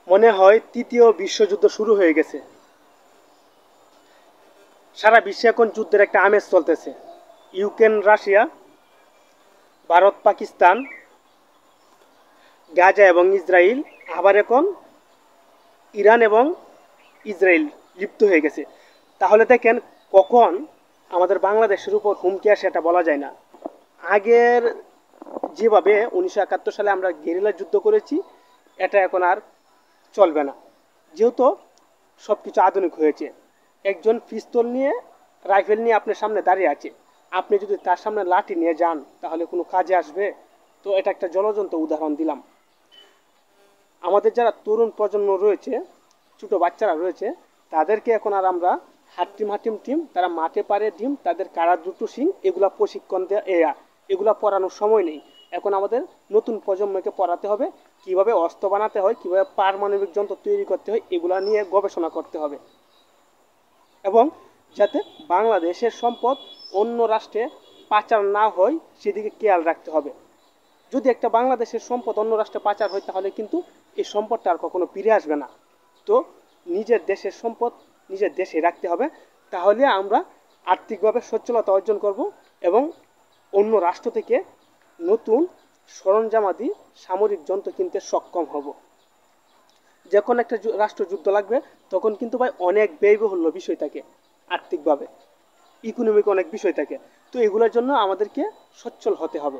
মনে হয় তৃতীয় বিশ্বযুদ্ধ শুরু হয়ে গেছে। সারা বিশ্বে এখন যুদ্ধের একটা আমেজ চলতেছে। ইউক্রেন রাশিয়া, ভারত পাকিস্তান, গাজা এবং ইসরায়েল, আবার এখন ইরান এবং ইসরায়েল লিপ্ত হয়ে গেছে। তাহলে দেখেন কখন আমাদের বাংলাদেশের উপর হুমকি আসে এটা বলা যায় না। আগের যেভাবে 1971 সালে আমরা গেরিলা যুদ্ধ করেছি, এটা এখন আর চলবে না। যেহেতু সব কিছু আধুনিক হয়েছে। একজন পিস্তল নিয়ে, রাইফেল নিয়ে আপনার সামনে দাঁড়িয়ে আছে, আপনি যদি তার সামনে লাঠি নিয়ে যান তাহলে কোনো কাজে আসবে? তো এটা একটা জ্বলজ্বন্ত উদাহরণ দিলাম। আমাদের যারা তরুণ প্রজন্ম রয়েছে, ছোটো বাচ্চারা রয়েছে, তাদেরকে এখন আর আমরা হাট্টিম হাট্টিম টিম, তারা মাঠে পারে ডিম, তাদের কারা দুটো সিং, এগুলা প্রশিক্ষণ দেওয়া, এগুলা পড়ানোর সময় নেই। এখন আমাদের নতুন প্রজন্মকে পড়াতে হবে কিভাবে অস্ত্র বানাতে হয়, কিভাবে পারমাণবিক যন্ত্র তৈরি করতে হয়, এগুলা নিয়ে গবেষণা করতে হবে। এবং যাতে বাংলাদেশের সম্পদ অন্য রাষ্ট্রে পাচার না হয় সেদিকে খেয়াল রাখতে হবে। যদি একটা বাংলাদেশের সম্পদ অন্য রাষ্ট্রে পাচার হয় তাহলে কিন্তু এই সম্পদটা আর কখনো ফিরে আসবে না। তো নিজের দেশের সম্পদ নিজের দেশে রাখতে হবে, তাহলে আমরা আর্থিকভাবে সচ্ছলতা অর্জন করব এবং অন্য রাষ্ট্র থেকে নতুন সরঞ্জামাদি সামরিক যন্ত্র কিনতে সক্ষম হব। যখন একটা রাষ্ট্র যুদ্ধ লাগবে তখন কিন্তু ভাই অনেক ব্যয়বহুল বিষয় থাকে, আর্থিকভাবে ইকোনমিক অনেক বিষয় থাকে। তো এগুলোর জন্য আমাদেরকে সচ্ছল হতে হবে।